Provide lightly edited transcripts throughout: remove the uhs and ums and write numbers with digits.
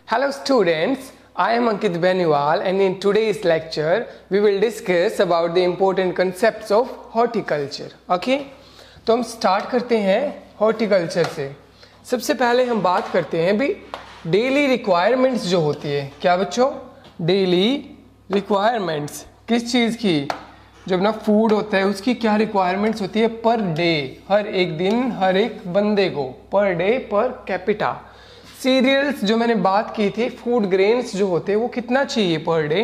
Hello students, I am Ankit Beniwal and in today's lecture we will discuss about the important concepts of horticulture. Okay? तो हम start करते हैं horticulture से। सबसे पहले हम बात करते हैं भी डेली रिक्वायरमेंट्स जो होती है। क्या बच्चों? डेली रिक्वायरमेंट्स किस चीज़ की? जो अपना फूड होता है उसकी क्या रिक्वायरमेंट्स होती है पर डे, हर एक दिन हर एक बंदे को, per day per capita. Serials जो मैंने बात की थी, फूड ग्रेन्स जो होते हैं वो कितना चाहिए पर डे?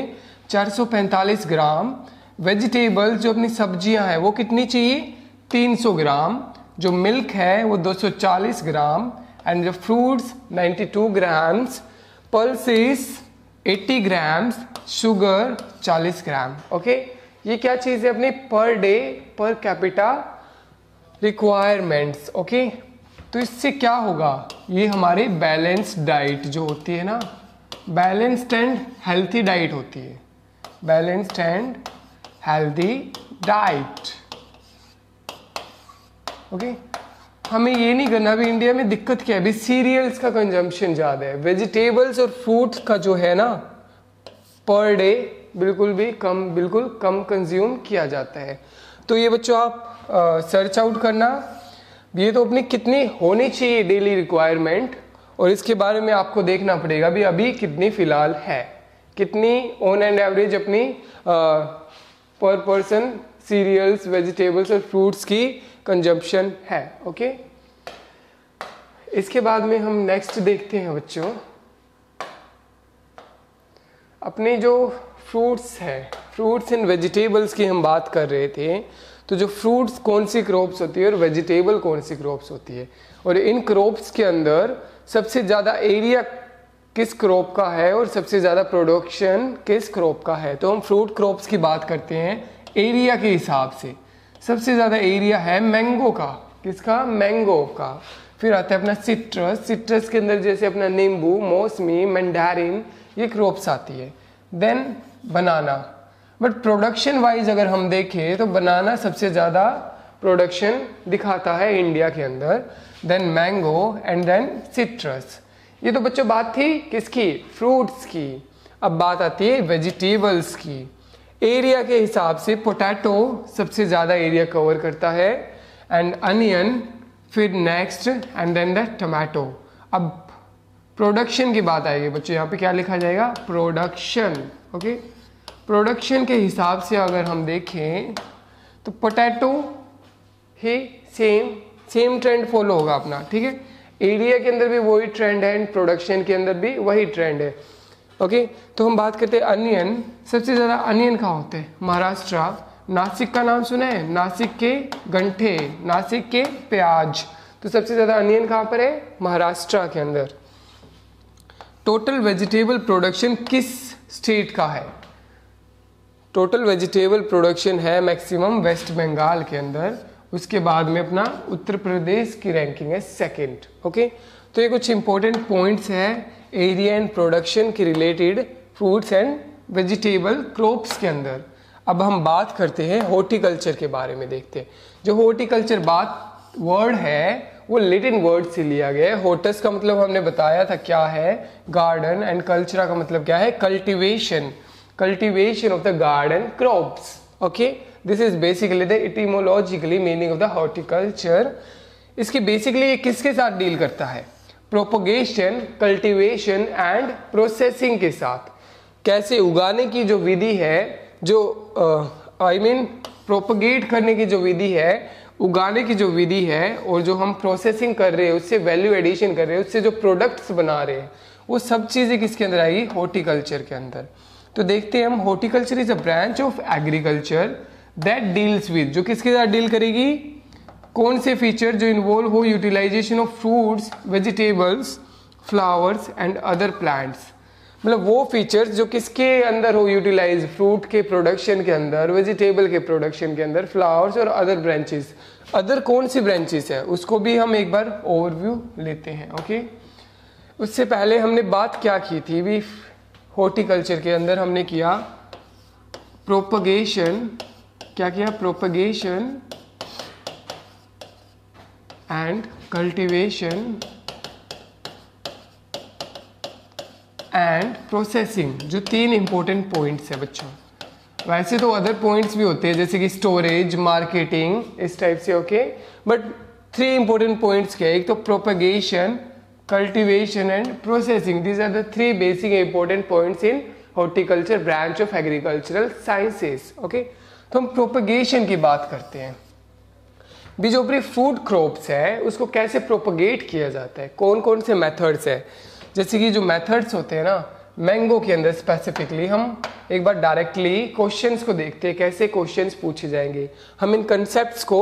445 ग्राम। वेजिटेबल्स जो अपनी सब्जियां हैं वो कितनी चाहिए? 300 ग्राम। जो मिल्क है वो 240 ग्राम एंड जो fruits 92 grams, pulses 80 grams, sugar 40 ग्राम। ओके, ये क्या चीज़ है अपनी per day per capita requirements. Okay, तो इससे क्या होगा? ये हमारी बैलेंस्ड डाइट जो होती है ना, बैलेंस्ड एंड हेल्थी डाइट होती है। Balanced and healthy diet. Okay, हमें ये नहीं करना। अभी इंडिया में दिक्कत क्या है? अभी सीरियल्स का कंजम्पशन ज़्यादा है। वेजिटेबल्स और फ्रूट्स का जो है ना पर डे बिल्कुल कम कंज्यूम किया जाता है। तो ये बच्चों आप सर्च आउट करना, ये तो अपनी कितनी होनी चाहिए डेली रिक्वायरमेंट, और इसके बारे में आपको देखना पड़ेगा भी अभी कितनी फ़िलहाल है, कितनी ऑन एंड एवरेज अपनी पर पर्सन सीरियल्स, वेजिटेबल्स और फ्रूट्स की कंजम्पशन है। ओके, इसके बाद में हम नेक्स्ट देखते हैं बच्चों, अपने जो फ्रूट्स है, फ्रूट्स एंड वेजिटेबल्स की हम बात कर रहे थे। तो जो फ्रूट्स कौन सी क्रॉप्स होती है और वेजिटेबल कौन सी क्रॉप्स होती है, और इन क्रॉप्स के अंदर सबसे ज़्यादा एरिया किस क्रॉप का है और सबसे ज़्यादा प्रोडक्शन किस क्रॉप का है। तो हम फ्रूट क्रॉप्स की बात करते हैं एरिया के हिसाब से। सबसे ज़्यादा एरिया है मैंगो का। किसका? मैंगो का। फिर आता है अपना सिट्रस। सिट्रस के अंदर जैसे अपना नींबू, मौसमी, मैंडारिन, ये क्रॉप्स आती है। Then banana. But production wise अगर हम देखें तो बनाना सबसे ज़्यादा प्रोडक्शन दिखाता है इंडिया के अंदर, then mango and then citrus. ये तो बच्चों बात थी किसकी? फ्रूट्स की। अब बात आती है वेजिटेबल्स की। एरिया के हिसाब से पोटैटो सबसे ज़्यादा एरिया कवर करता है एंड अनियन, फिर next and then the tomato. अब प्रोडक्शन की बात आएगी बच्चों, यहाँ पे क्या लिखा जाएगा? प्रोडक्शन। ओके, प्रोडक्शन के हिसाब से अगर हम देखें तो पोटैटो ही सेम ट्रेंड फॉलो होगा अपना। ठीक है, एरिया के अंदर भी वही ट्रेंड है एंड प्रोडक्शन के अंदर भी वही ट्रेंड है। ओके, तो हम बात करते हैं अनियन। सबसे ज़्यादा अनियन कहाँ होते हैं? महाराष्ट्र। नासिक का नाम सुना है? नासिक के गंठे, नासिक के प्याज। तो सबसे ज़्यादा अनियन कहाँ पर है? महाराष्ट्र के अंदर। टोटल वेजिटेबल प्रोडक्शन किस स्टेट का है? टोटल वेजिटेबल प्रोडक्शन है मैक्सिमम वेस्ट बंगाल के अंदर। उसके बाद में अपना उत्तर प्रदेश की रैंकिंग है सेकंड। ओके, तो ये कुछ इंपॉर्टेंट पॉइंट्स है एरिया एंड प्रोडक्शन के related fruits and vegetable crops के अंदर। अब हम बात करते हैं हॉर्टिकल्चर के बारे में। देखते हैं जो हॉर्टिकल्चर बात वर्ड है वो लैटिन वर्ड से लिया गया है। हॉर्टस का मतलब हमने बताया था क्या है? गार्डन। एंड कल्चरा का मतलब क्या है? Cultivation. Cultivation of the garden crops. Okay, this is basically the etymologically meaning of the horticulture. इसकी बेसिकली ये किसके साथ डील करता है? प्रोपोगेशन, कल्टीवेशन एंड प्रोसेसिंग के साथ। कैसे उगाने की जो विधि है, जो प्रोपोगेट करने की जो विधि है, उगाने की जो विधि है, और जो हम प्रोसेसिंग कर रहे हैं, उससे वैल्यू एडिशन कर रहे हैं, उससे जो प्रोडक्ट्स बना रहे हैं, वो सब चीज़ें किसके अंदर आएगी? हॉर्टिकल्चर के अंदर। तो देखते हैं हम, horticulture is a branch of agriculture that deals with, जो किसके साथ डील करेगी? कौन से फीचर? जो इन्वॉल्व हो utilisation of fruits, vegetables, flowers and other plants. मतलब वो फीचर्स जो किसके अंदर हो यूटिलाइज? फ्रूट के प्रोडक्शन के अंदर, वेजिटेबल के प्रोडक्शन के अंदर, फ्लावर्स और अदर ब्रांचेस। अदर कौन सी ब्रांचेस है उसको भी हम एक बार ओवरव्यू लेते हैं। ओके, उससे पहले हमने बात क्या की थी भी? हॉर्टिकल्चर के अंदर हमने किया प्रोपगेशन। क्या किया? Propagation and cultivation and processing, जो 3 इंपॉर्टेंट पॉइंट्स है बच्चों। वैसे तो अदर पॉइंट्स भी होते हैं जैसे कि स्टोरेज, मार्केटिंग, इस टाइप से, ओके, बट 3 इंपॉर्टेंट पॉइंट्स क्या है, एक तो propagation, cultivation and processing. These are the 3 basic important points in horticulture branch of agricultural sciences, okay. तो हम प्रोपगेशन की बात करते हैं। भी जो अपनी फ्रूट क्रॉप्स है उसको कैसे प्रोपगेट किया जाता है, कौन कौन से मेथड्स है। जैसे कि जो मेथड्स होते हैं ना, मैंगो के अंदर स्पेसिफिकली हम एक बार डायरेक्टली क्वेश्चंस को देखते हैं, कैसे क्वेश्चंस पूछे जाएंगे। हम इन कंसेप्ट्स को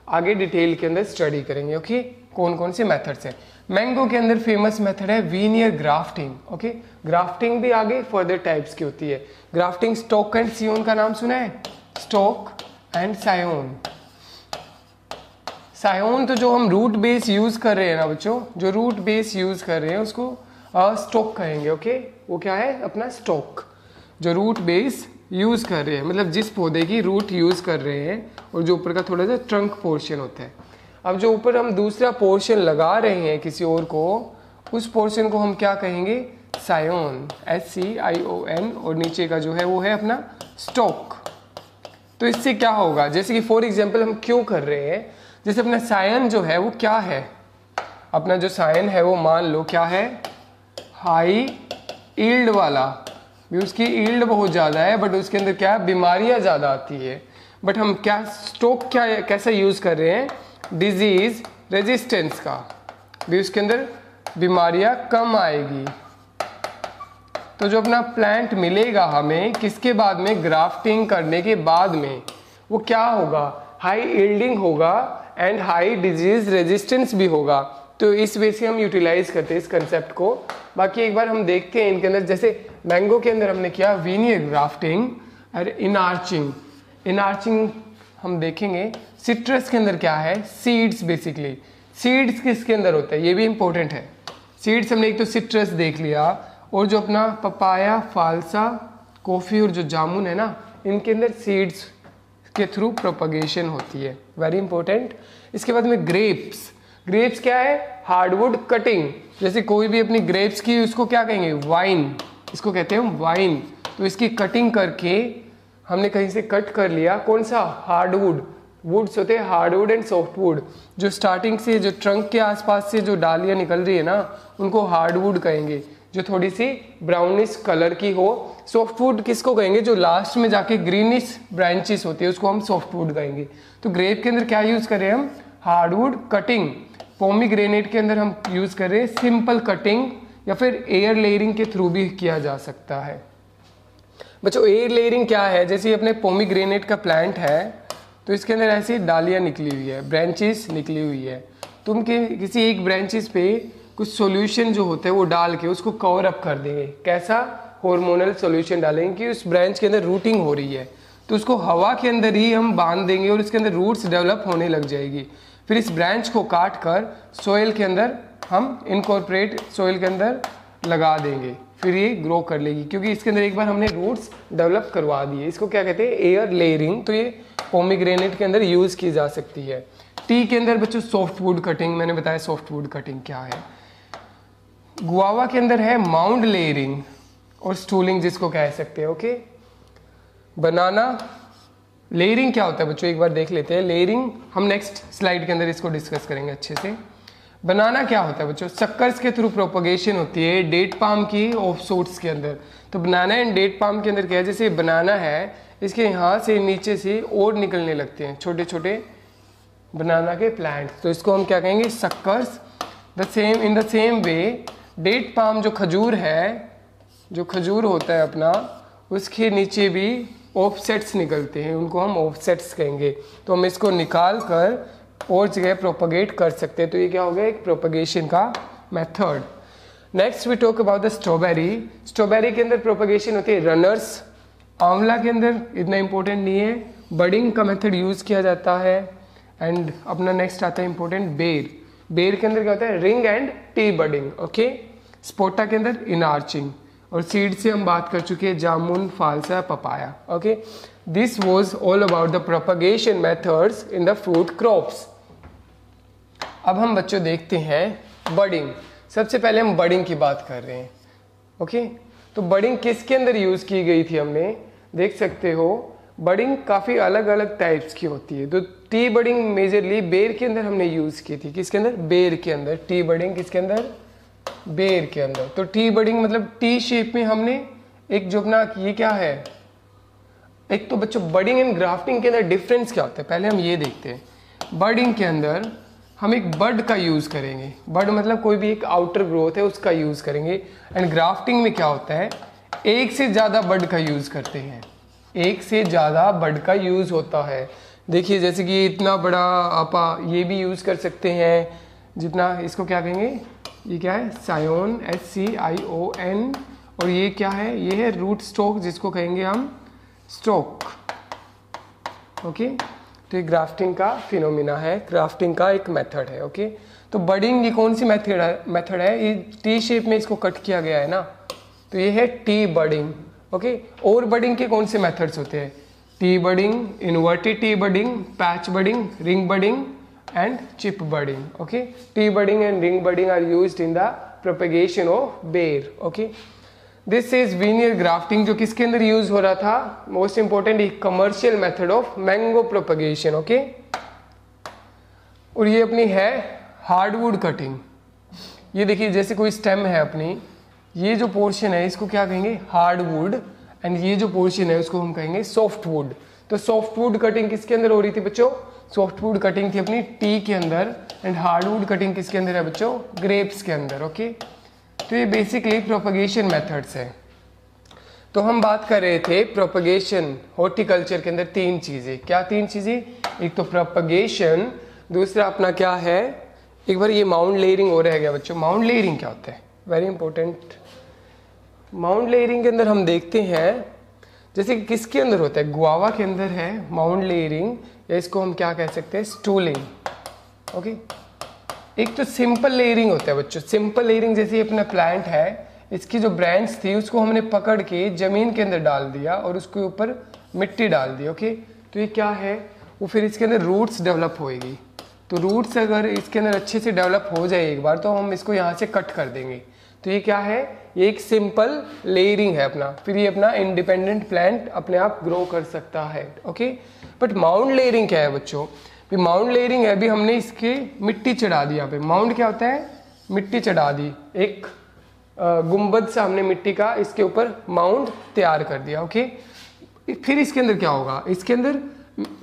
आगे डिटेल के अंदर स्टडी करेंगे, ओके, कौन कौन से मेथड्स हैं। मैंगो के अंदर फेमस मेथड है वीनियर ग्राफ्टिंग, ओके। ग्राफ्टिंग भी आगे फर्दर टाइप्स की होती है। ग्राफ्टिंग स्टोक एंड सायोन का नाम सुना है, स्टोक एंड सायोन। सायोन तो जो हम रूट बेस यूज कर रहे हैं ना बच्चों, जो रूट बेस यूज कर रहे हैं उसको स्टोक कहेंगे, ओके। वो क्या है, अपना स्टोक, जो रूट बेस यूज कर रहे हैं, मतलब जिस पौधे की रूट यूज कर रहे हैं और जो ऊपर का थोड़ा सा ट्रंक पोर्शन होता है। अब जो ऊपर हम दूसरा पोर्शन लगा रहे हैं किसी और को, उस पोर्शन को हम क्या कहेंगे, सायोन, SCION, और नीचे का जो है वो है अपना स्टोक। तो इससे क्या होगा, जैसे कि फॉर एग्जाम्पल हम क्यों कर रहे हैं, जैसे अपना सायन जो है वो क्या है, अपना जो सायन है वो मान लो क्या है, हाई ईल्ड वाला, भी उसकी ईल्ड बहुत ज़्यादा है बट उसके अंदर क्या बीमारियां ज़्यादा आती है। बट हम क्या स्टोक क्या कैसा यूज़ कर रहे हैं, डिजीज रेजिस्टेंस का, भी उसके अंदर बीमारियां कम आएगी। तो जो अपना प्लांट मिलेगा हमें किसके बाद में, ग्राफ्टिंग करने के बाद में, वो क्या होगा, हाई ईल्डिंग होगा एंड हाई डिजीज रेजिस्टेंस भी होगा। तो इस वे से हम यूटिलाइज करते हैं इस कंसेप्ट को। बाकी एक बार हम देखते हैं इनके अंदर, जैसे मैंगो के अंदर हमने किया वीनियर ग्राफ्टिंग और इनआर्चिंग। इनआर्चिंग हम देखेंगे। सिट्रस के अंदर क्या है, सीड्स, बेसिकली सीड्स किसके अंदर होता है, ये भी इंपॉर्टेंट है। सीड्स हमने एक तो सिट्रस देख लिया, और जो अपना पपाया, फालसा, कॉफ़ी और जो जामुन है ना, इनके अंदर सीड्स के थ्रू प्रोपगेशन होती है, वेरी इंपॉर्टेंट। इसके बाद में ग्रेप्स। ग्रेप्स क्या है, हार्डवुड कटिंग। जैसे कोई भी अपनी ग्रेप्स की, उसको क्या कहेंगे, वाइन, इसको कहते हैं वाइन। तो इसकी कटिंग करके हमने कहीं से कट कर लिया, कौन सा, हार्डवुड। वुड्स होते हैं हार्डवुड एंड सॉफ्टवुड। जो स्टार्टिंग से जो ट्रंक के आसपास से जो डालियाँ निकल रही है ना, उनको हार्डवुड कहेंगे, जो थोड़ी सी ब्राउनिश कलर की हो। सॉफ्टवुड किसको कहेंगे, जो लास्ट में जाके ग्रीनिश ब्रांचेस होती है, उसको हम सॉफ्टवुड कहेंगे। तो ग्रेप के अंदर क्या यूज करें हम, हार्डवुड कटिंग। पोमीग्रेनेट के अंदर हम यूज करें सिंपल कटिंग, या फिर एयर लेयरिंग के थ्रू भी किया जा सकता है। बच्चों एयर लेयरिंग क्या है, जैसे अपने पोमीग्रेनेट का प्लांट है तो इसके अंदर ऐसी डालियाँ निकली हुई है, ब्रांचेस निकली हुई है। तुम किसी एक ब्रांचेस पे कुछ सॉल्यूशन जो होता है वो डाल के उसको कवर अप कर देंगे। कैसा, हार्मोनल सॉल्यूशन डालेंगे कि उस ब्रांच के अंदर रूटिंग हो रही है, तो उसको हवा के अंदर ही हम बांध देंगे और उसके अंदर रूट्स डेवलप होने लग जाएगी। फिर इस ब्रांच को काट कर सोइल के अंदर हम इनकॉर्पोरेट सोइल के अंदर लगा देंगे, फिर ये ग्रो कर लेगी, क्योंकि इसके अंदर एक बार हमने रूट्स डेवलप करवा दिए। इसको क्या कहते हैं, एयर लेयरिंग। तो ये पोमीग्रेनेट के अंदर यूज की जा सकती है। टी के अंदर बच्चों सॉफ्टवुड कटिंग, मैंने बताया सॉफ्टवुड कटिंग क्या है। गुआवा के अंदर है माउंड लेयरिंग और स्टूलिंग, जिसको कह सकते हैं, ओके। बनाना लेयरिंग क्या होता है बच्चों, एक बार देख लेते हैं। लेयरिंग हम नेक्स्ट स्लाइड के अंदर इसको डिस्कस करेंगे अच्छे से। बनाना क्या होता है बच्चों, सक्कर्स के थ्रू प्रोपगेशन होती है डेट पाम की ऑफशूट्स के अंदर। तो बनाना एंड डेट पाम के अंदर क्या है, जैसे बनाना है, इसके यहाँ से नीचे से और निकलने लगते हैं छोटे छोटे बनाना के प्लांट्स, तो इसको हम क्या कहेंगे, suckers. In the same way date palm जो खजूर है, जो खजूर होता है अपना, उसके नीचे भी ऑफसेट्स निकलते हैं, उनको हम ऑफसेट्स कहेंगे। तो हम इसको निकाल कर और जगह प्रोपगेट कर सकते हैं। तो ये क्या हो गया, एक प्रोपगेशन का method. Next we talk about the strawberry. Strawberry के अंदर प्रोपगेशन होती है रनर्स। आंवला के अंदर इतना इंपॉर्टेंट नहीं है, बडिंग का मेथड यूज किया जाता है। एंड अपना नेक्स्ट आता है इंपॉर्टेंट बेर। बेर के अंदर क्या होता है, ring and T budding, okay. Sapota के अंदर इनआर्चिंग, और सीड से हम बात कर चुके हैं, jamun, phalsa, papaya, okay. This was all about the propagation methods in the fruit crops. अब हम बच्चों देखते हैं बडिंग। सबसे पहले हम बडिंग की बात कर रहे हैं। ओके। तो बडिंग किसके अंदर यूज़ की गई थी, हमने देख सकते हो बडिंग काफ़ी अलग अलग टाइप्स की होती है। तो टी बडिंग मेजरली बेर के अंदर हमने यूज़ की थी। किसके अंदर? बेर के अंदर। टी बडिंग किसके अंदर? बेर के अंदर। तो टी बडिंग मतलब टी शेप में हमने एक जो अपना ये क्या है, एक तो बच्चों बडिंग एंड ग्राफ्टिंग के अंदर डिफरेंस क्या होता है पहले हम ये देखते हैं। बडिंग के अंदर हम एक बड का यूज़ करेंगे, बड मतलब कोई भी एक आउटर ग्रोथ है उसका यूज़ करेंगे। एंड ग्राफ्टिंग में क्या होता है, एक से ज़्यादा बड का यूज़ करते हैं, एक से ज़्यादा बड का यूज़ होता है। देखिए जैसे कि इतना बड़ा आप ये भी यूज़ कर सकते हैं, जितना इसको क्या कहेंगे, ये क्या है, सायोन, SCION। और ये क्या है, ये है रूट स्टॉक जिसको कहेंगे हम स्टॉक। ओके, तो ये ग्राफ्टिंग का फिनोमिना है, ग्राफ्टिंग का एक मेथड है। ओके, तो बडिंग ये कौन सी मेथड है, ये टी शेप में इसको कट किया गया है ना, तो ये है टी बडिंग। ओके, और बडिंग के कौन से मेथड्स होते हैं, T budding, inverted T budding, patch budding, ring budding and chip budding. Okay, T budding and ring budding are used in the propagation of ber. Okay, this is veneer grafting, जो किसके अंदर use हो रहा था, most important commercial method of mango propagation. Okay, और ये अपनी है हार्डवुड कटिंग। ये देखिए जैसे कोई स्टेम है अपनी, ये जो पोर्शन है इसको क्या कहेंगे, हार्डवुड, एंड ये जो पोर्शन है उसको हम कहेंगे सॉफ्टवुड। तो सॉफ्टवुड कटिंग किसके अंदर हो रही थी बच्चों, सॉफ्टवुड कटिंग थी अपनी टी के अंदर, एंड हार्डवुड कटिंग किसके अंदर है बच्चों, ग्रेप्स के अंदर। ओके, तो ये बेसिकली प्रोपगेशन मेथड्स है। तो हम बात कर रहे थे प्रोपगेशन हॉर्टिकल्चर के अंदर तीन चीजें, क्या तीन चीजें, एक तो प्रोपगेशन, दूसरा अपना क्या है, एक बार ये माउंट लेयरिंग हो रह गया बच्चों। माउंट लेयरिंग क्या होता है, वेरी इंपॉर्टेंट। माउंट लेयरिंग के अंदर हम देखते हैं जैसे कि किसके अंदर होता है, गुआवा के अंदर है माउंट लेयरिंग, या इसको हम क्या कह सकते हैं, स्टूलिंग। ओके, एक तो सिंपल लेयरिंग होता है बच्चों। सिंपल लेयरिंग जैसे अपना प्लांट है, इसकी जो ब्रांच थी उसको हमने पकड़ के जमीन के अंदर डाल दिया और उसके ऊपर मिट्टी डाल दी। ओके, तो ये क्या है, वो फिर इसके अंदर रूट्स डेवलप होएगी। तो रूट्स अगर इसके अंदर अच्छे से डेवलप हो जाए एक बार, तो हम इसको यहाँ से कट कर देंगे। तो ये क्या है, ये एक सिंपल लेयरिंग है अपना, फिर ये अपना इंडिपेंडेंट प्लांट अपने आप ग्रो कर सकता है। ओके, बट माउंट लेयरिंग क्या है बच्चों, माउंट लेयरिंग है, अभी हमने इसके मिट्टी चढ़ा दी। यहाँ पे माउंट क्या होता है, मिट्टी चढ़ा दी, एक गुंबद सा हमने मिट्टी का इसके ऊपर माउंट तैयार कर दिया। ओके, फिर इसके अंदर क्या होगा, इसके अंदर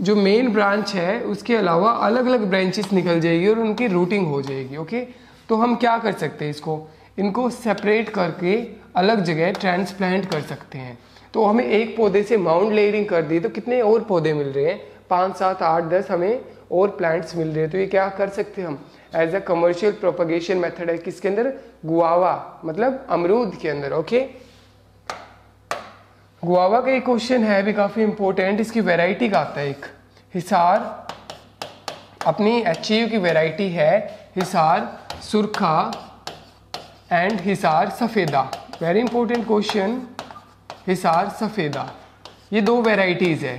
जो मेन ब्रांच है उसके अलावा अलग अलग ब्रांचेस निकल जाएगी और उनकी रूटिंग हो जाएगी। ओके, तो हम क्या कर सकते हैं, इसको इनको सेपरेट करके अलग जगह ट्रांसप्लांट कर सकते हैं। तो हमें एक पौधे से माउंट लेयरिंग कर दी तो कितने और पौधे मिल रहे हैं, 5, 7, 8, 10 हमें और प्लांट्स मिल रहे हैं। तो ये क्या कर सकते हैं हम, as a commercial propagation method है, किसके अंदर, गुआवा मतलब अमरूद के अंदर। ओके, गुआवा का एक क्वेश्चन है भी काफी इंपॉर्टेंट, इसकी वैरायटी का आता है एक, हिसार, अपनी HAU की वैरायटी है हिसार सुरखा एंड हिसार सफेदा। वेरी इंपॉर्टेंट क्वेश्चन, हिसार सफेदा, ये दो वेराइटीज है।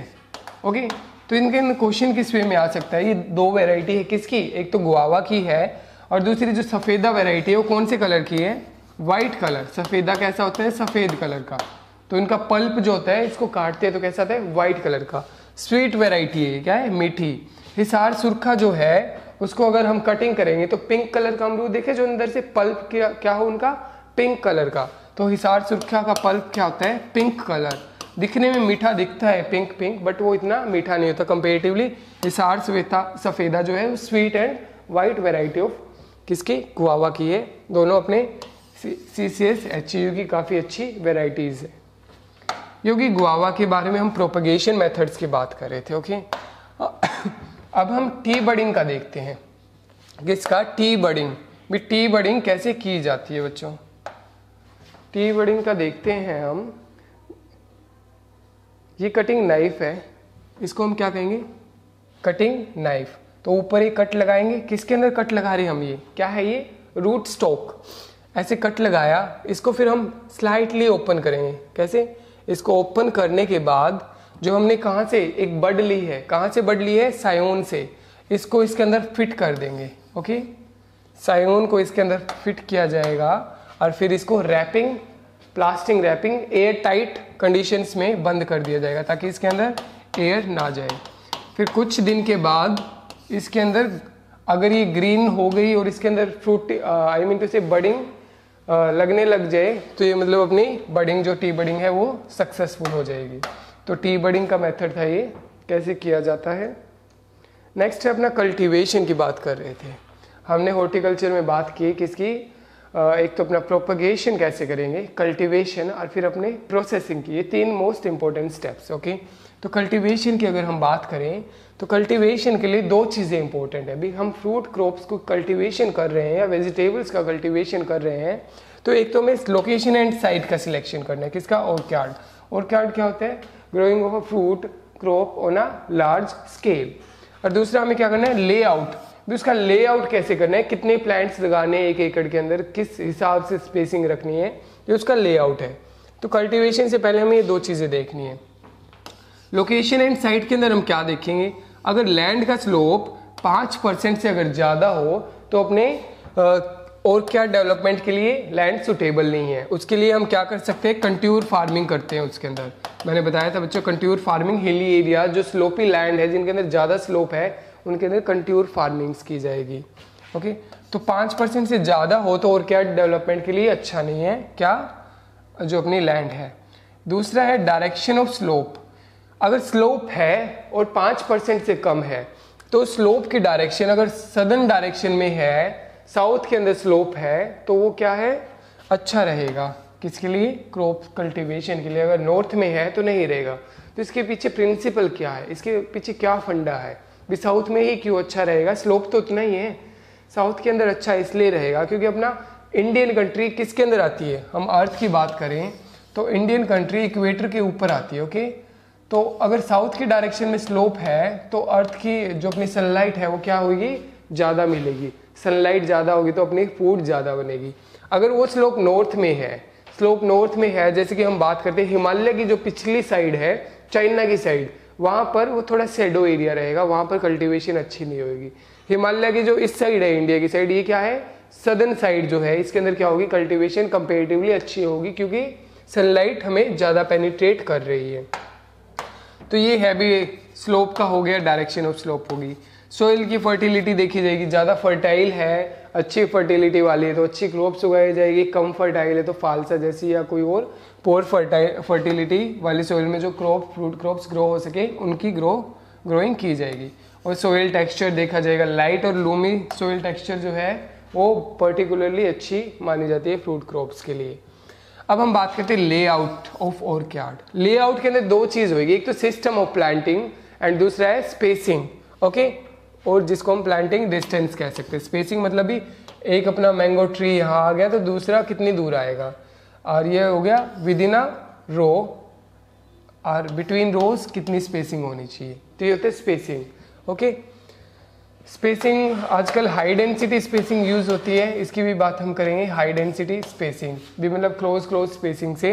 ओके, तो इनके क्वेश्चन किस वे में आ सकता है, ये दो वेराइटी है किसकी, एक तो गुआवा की है और दूसरी जो सफेदा वेराइटी है वो कौन से कलर की है, वाइट कलर। सफेदा कैसा होता है, सफेद कलर का। तो इनका पल्प जो होता है इसको काटते हैं तो कैसा आता है, वाइट कलर का। स्वीट वेराइटी है, क्या है, मीठी। हिसार सुरखा जो है उसको अगर हम कटिंग करेंगे तो पिंक कलर का अमरूद देखे, जो अंदर से पल्प क्या हो उनका, पिंक कलर का। तो हिसार सुरखा का पल्प क्या होता है, पिंक कलर। दिखने में मीठा दिखता है पिंक, बट वो इतना मीठा नहीं होता कंपेरेटिवली। हिसार सफेदा जो है sweet and white variety of किसकी, गुआवा की है। दोनों अपने CCS HAU की काफ़ी अच्छी वेराइटीज़ है। क्योंकि गुआवा के बारे में हम प्रोपगेशन मेथड्स की बात कर रहे थे। ओके, अब हम टी बडिंग का देखते हैं, किसका, टी बडिंग। भी टी बडिंग कैसे की जाती है बच्चों, टी बडिंग का देखते हैं हम। ये कटिंग नाइफ है, इसको हम क्या कहेंगे, कटिंग नाइफ। तो ऊपर एक कट लगाएंगे, किसके अंदर कट लगा रहे हैं हम, ये क्या है, ये रूट स्टॉक। ऐसे कट लगाया, इसको फिर हम स्लाइटली ओपन करेंगे। कैसे, इसको ओपन करने के बाद जो हमने कहाँ से एक बड ली है, कहाँ से बड ली है, सायोन से, इसको इसके अंदर फिट कर देंगे। ओके, सायोन को इसके अंदर फिट किया जाएगा और फिर इसको wrapping plastic wrapping air tight conditions में बंद कर दिया जाएगा ताकि इसके अंदर एयर ना जाए। फिर कुछ दिन के बाद इसके अंदर अगर ये ग्रीन हो गई और इसके अंदर फ्रूट आई मीन टू से बडिंग लगने लग जाए तो ये मतलब अपनी बडिंग जो टी बडिंग है वो सक्सेसफुल हो जाएगी। तो टी बडिंग का मेथड था ये, कैसे किया जाता है। नेक्स्ट है अपना कल्टीवेशन की बात कर रहे थे हमने हॉर्टिकल्चर में बात की किसकी, एक तो अपना प्रोपगेशन कैसे करेंगे, कल्टीवेशन और फिर अपने प्रोसेसिंग की, ये 3 मोस्ट इंपॉर्टेंट स्टेप्स। ओके, तो कल्टीवेशन की अगर हम बात करें तो कल्टीवेशन के लिए 2 चीज़ें इंपॉर्टेंट है। अभी हम फ्रूट क्रॉप्स को कल्टीवेशन कर रहे हैं या वेजिटेबल्स का कल्टीवेशन कर रहे हैं तो एक तो हमें लोकेशन एंड साइट का सिलेक्शन करना है, किसका, ऑर्चार्ड। ऑर्चार्ड क्या होता है, growing of a fruit crop on a large scale. और दूसरा हमें क्या करना है, लेआउट। भी उसका लेआउट कैसे करना है, कितने प्लांट्स लगाने हैं 1 एकड़ के अंदर, किस हिसाब से स्पेसिंग रखनी है, ये उसका लेआउट है। तो कल्टीवेशन से पहले हमें ये 2 चीज़ें देखनी है। लोकेशन एंड साइट के अंदर हम क्या देखेंगे, अगर लैंड का स्लोप 5% से अगर ज़्यादा हो तो अपने और क्या डेवलपमेंट के लिए लैंड सुटेबल नहीं है। उसके लिए हम क्या कर सकते हैं, कंट्यूर फार्मिंग करते हैं। उसके अंदर मैंने बताया था बच्चों, कंट्यूर फार्मिंग हिली एरिया जो स्लोपी लैंड है जिनके अंदर ज़्यादा स्लोप है उनके अंदर कंट्यूर फार्मिंग्स की जाएगी। ओके, तो 5% से ज़्यादा हो तो और क्या डेवलपमेंट के लिए अच्छा नहीं है, क्या जो अपनी लैंड है। दूसरा है डायरेक्शन ऑफ स्लोप। अगर स्लोप है और 5% से कम है तो स्लोप की डायरेक्शन अगर सदर्न डायरेक्शन में है, साउथ के अंदर स्लोप है तो वो क्या है, अच्छा रहेगा किसके लिए, क्रॉप कल्टीवेशन के लिए। अगर नॉर्थ में है तो नहीं रहेगा। तो इसके पीछे प्रिंसिपल क्या है, इसके पीछे क्या फंडा है, भी साउथ में ही क्यों अच्छा रहेगा, स्लोप तो उतना ही है। साउथ के अंदर अच्छा इसलिए रहेगा क्योंकि अपना इंडियन कंट्री किसके अंदर आती है, हम अर्थ की बात करें तो इंडियन कंट्री इक्वेटर के ऊपर आती है। ओके, तो अगर साउथ की डायरेक्शन में स्लोप है तो अर्थ की जो अपनी सनलाइट है वो क्या होगी, ज़्यादा मिलेगी। सनलाइट ज़्यादा होगी तो अपनी फूड ज़्यादा बनेगी। अगर वो स्लोप नॉर्थ में है, स्लोप नॉर्थ में है, जैसे कि हम बात करते हैं हिमालय की जो पिछली साइड है, चाइना की साइड, वहाँ पर वो थोड़ा शेडो एरिया रहेगा, वहाँ पर कल्टीवेशन अच्छी नहीं होगी। हिमालय की जो इस साइड है, इंडिया की साइड, ये क्या है, सदर्न साइड जो है, इसके अंदर क्या होगी, कल्टीवेशन कंपेरेटिवली अच्छी होगी क्योंकि सनलाइट हमें ज़्यादा पेनिट्रेट कर रही है। तो ये है भी स्लोप का हो गया, डायरेक्शन ऑफ स्लोप होगी। सोइल की फर्टिलिटी देखी जाएगी, ज़्यादा फर्टाइल है, अच्छी फर्टिलिटी वाली है तो अच्छी क्रॉप्स उगाई जाएगी, कम फर्टाइल है तो फालसा जैसी या कोई और पोर फर्टिलिटी वाली सोइल में जो फ्रूट क्रॉप्स ग्रो हो सके उनकी ग्रोइंग की जाएगी। और सोइल टेक्सचर देखा जाएगा, लाइट और लूमी सोइल टेक्सचर जो है वो पर्टिकुलरली अच्छी मानी जाती है फ्रूट क्रॉप्स के लिए। अब हम बात करते हैं लेआउट ऑफ ऑर्चार्ड। लेआउट के अंदर 2 चीज़ होगी, एक तो सिस्टम ऑफ प्लांटिंग एंड दूसरा है स्पेसिंग। ओके, और जिसको हम प्लांटिंग डिस्टेंस कह सकते हैं। स्पेसिंग मतलब भी एक अपना मैंगो ट्री यहाँ आ गया तो दूसरा कितनी दूर आएगा, और ये हो गया विद इन अ रो और बिटवीन रोज कितनी स्पेसिंग होनी चाहिए, तो ये होता है स्पेसिंग। ओके, स्पेसिंग आजकल हाई डेंसिटी स्पेसिंग यूज होती है, इसकी भी बात हम करेंगे। हाई डेंसिटी स्पेसिंग भी मतलब क्लोज स्पेसिंग से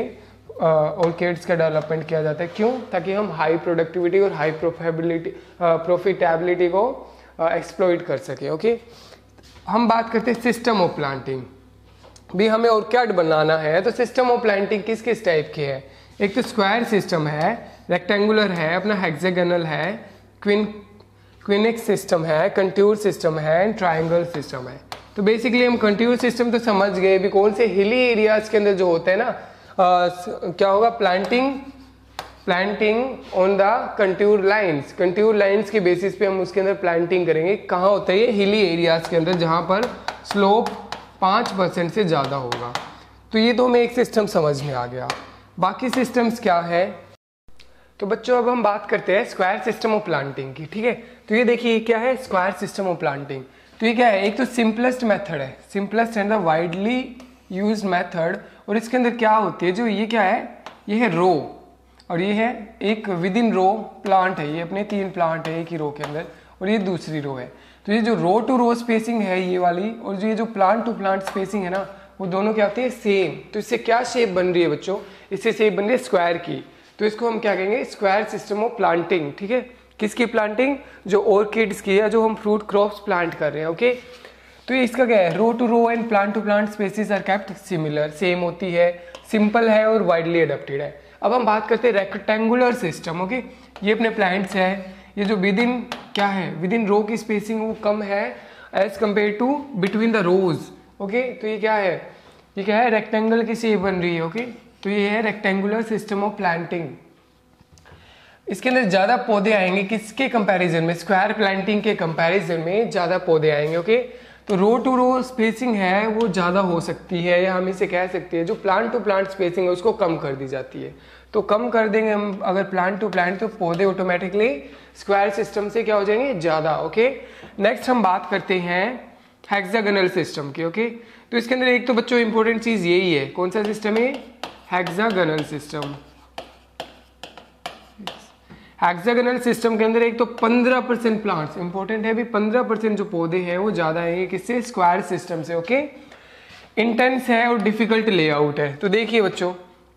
ऑर्किड्स का डेवलपमेंट किया जाता है। क्यों, ताकि हम हाई प्रोडक्टिविटी और हाई प्रॉफिटेबिलिटी को एक्सप्लॉइट कर सके। ओके, हम बात करते हैं सिस्टम ऑफ प्लांटिंग। भी हमें ऑर्किड बनाना है तो सिस्टम ऑफ प्लांटिंग किस किस टाइप की है, एक तो स्क्वायर सिस्टम है, रेक्टेंगुलर है, अपना हेक्सागोनल है, क्विनिक्स सिस्टम है, कंट्यूर सिस्टम है, ट्रायंगल सिस्टम है। तो बेसिकली हम कंट्यूर सिस्टम तो समझ गए भी कौन से हिली एरियाज के अंदर जो होता है ना, क्या होगा, planting on the contour lines. Contour lines के बेसिस पे हम उसके अंदर प्लांटिंग करेंगे। कहाँ होता है ये, हिली एरियाज के अंदर जहाँ पर स्लोप 5% से ज़्यादा होगा। तो ये तो हमें एक सिस्टम समझ में आ गया। बाकी सिस्टम्स क्या है, तो बच्चों अब हम बात करते हैं स्क्वायर सिस्टम ऑफ प्लांटिंग की। ठीक है, तो ये देखिए क्या है स्क्वायर सिस्टम ऑफ प्लांटिंग। तो ये क्या है, एक तो सिंपलेस्ट मेथड है, simplest and the widely used method. और इसके अंदर क्या होती है, जो ये क्या है, ये है रो और ये है एक विद इन रो प्लांट है। ये अपने 3 प्लांट है एक ही रो के अंदर और ये दूसरी रो है। तो ये जो रो टू रो स्पेसिंग है ये वाली, और जो ये जो प्लांट टू प्लांट स्पेसिंग है ना, वो दोनों क्या होती है, सेम। तो इससे क्या शेप बन रही है बच्चों, इससे शेप बन रही है स्क्वायर की। तो इसको हम क्या कहेंगे, स्क्वायर सिस्टम ऑफ प्लांटिंग। ठीक है, किसकी प्लांटिंग, जो ऑर्किड्स की है, जो हम फ्रूट क्रॉप्स प्लांट कर रहे हैं। ओके, तो तो इसका क्या है, row to row and plant to plant spaces are kept similar, same होती है, सिंपल है और वाइडली अडोप्टेड है। अब हम बात करते हैं रेक्टेंगुलर सिस्टम। ओके, ये अपने प्लांट्स है, ये जो विद इन क्या है, विद इन रो की स्पेसिंग वो कम है as compare to between the rows. Okay, तो ये क्या है, ये क्या है, रेक्टेंगल की शेप बन रही है। ओके, तो ये है रेक्टेंगुलर सिस्टम ऑफ प्लांटिंग। इसके अंदर ज्यादा पौधे आएंगे किसके कंपैरिजन में, स्क्वायर प्लांटिंग के कंपैरिजन में ज्यादा पौधे आएंगे। ओके, तो रो टू रो स्पेसिंग है वो ज्यादा हो सकती है, या हम इसे कह सकते हैं जो प्लांट टू प्लांट स्पेसिंग है उसको कम कर दी जाती है। तो कम कर देंगे हम अगर प्लांट टू प्लांट, तो पौधे ऑटोमेटिकली स्क्वायर सिस्टम से क्या हो जाएंगे, ज्यादा। ओके, नेक्स्ट हम बात करते हैं हेक्सागोनल सिस्टम की। ओके, तो इसके अंदर एक तो बच्चों इंपॉर्टेंट चीज यही है, कौन सा सिस्टम है, हेक्सागोनल सिस्टम। हेक्सागोनल सिस्टम के अंदर एक तो 15% प्लांट्स इंपॉर्टेंट है भी, 15% जो पौधे हैं वो ज्यादा है किससे, स्क्वायर सिस्टम से। ओके, इंटेंस है और डिफिकल्ट लेआउट है। तो देखिए बच्चों,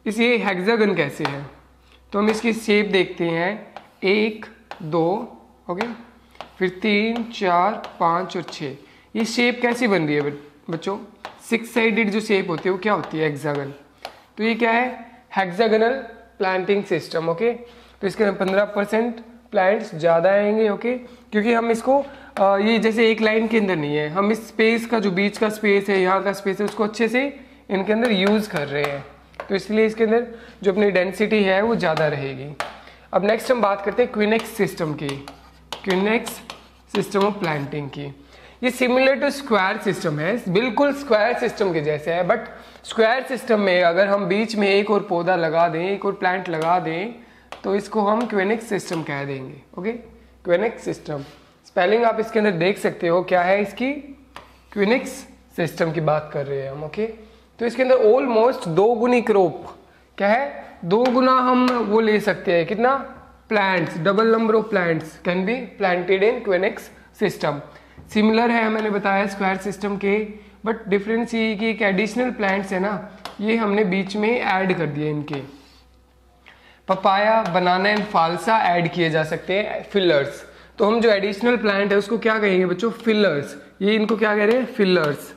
इस ये हेक्सागन कैसे है, तो हम इसकी शेप देखते हैं, 1 2, ओके, फिर 3 4 5 और 6। ये शेप कैसी बन रही है बच्चों, 6 साइडेड जो शेप होती है वो क्या होती है, हेक्सागन। तो ये क्या है, हेक्सागोनल प्लांटिंग सिस्टम। ओके, तो इसके 15% प्लांट्स ज़्यादा आएंगे। ओके, क्योंकि हम इसको ये जैसे एक लाइन के अंदर नहीं है, हम इस स्पेस का जो बीच का स्पेस है, यहाँ का स्पेस है, उसको अच्छे से इनके अंदर यूज़ कर रहे हैं, तो इसलिए इसके अंदर जो अपनी डेंसिटी है वो ज़्यादा रहेगी। अब नेक्स्ट हम बात करते हैं क्विनेक्स सिस्टम की, क्विनेक्स सिस्टम ऑफ प्लांटिंग की। ये सिमिलर टू स्क्वायर सिस्टम है, बिल्कुल स्क्वायर सिस्टम के जैसे है, बट स्क्वायर सिस्टम में अगर हम बीच में एक और पौधा लगा दें, एक और प्लांट लगा दें, तो इसको हम क्विनेक्स सिस्टम कह देंगे। ओके, क्विनेक्स सिस्टम स्पेलिंग आप इसके अंदर देख सकते हो, क्या है इसकी, क्विनेक्स सिस्टम की बात कर रहे हैं हम। ओके, तो इसके अंदर ऑलमोस्ट 2 गुनी क्रॉप, क्या है, 2 गुना हम वो ले सकते हैं, कितना, plants, double number of plants can be planted in quincunx system. Similar है मैंने बताया स्क्वायर सिस्टम के, बट डिफरेंस ये कि एक एडिशनल प्लांट्स है ना, ये हमने बीच में ऐड कर दिए, इनके papaya, banana and phalsa add किए जा सकते हैं, फिलर्स। तो हम जो एडिशनल प्लांट है उसको क्या कहेंगे बच्चों, फिलर्स। ये इनको क्या कह रहे हैं, फिलर्स।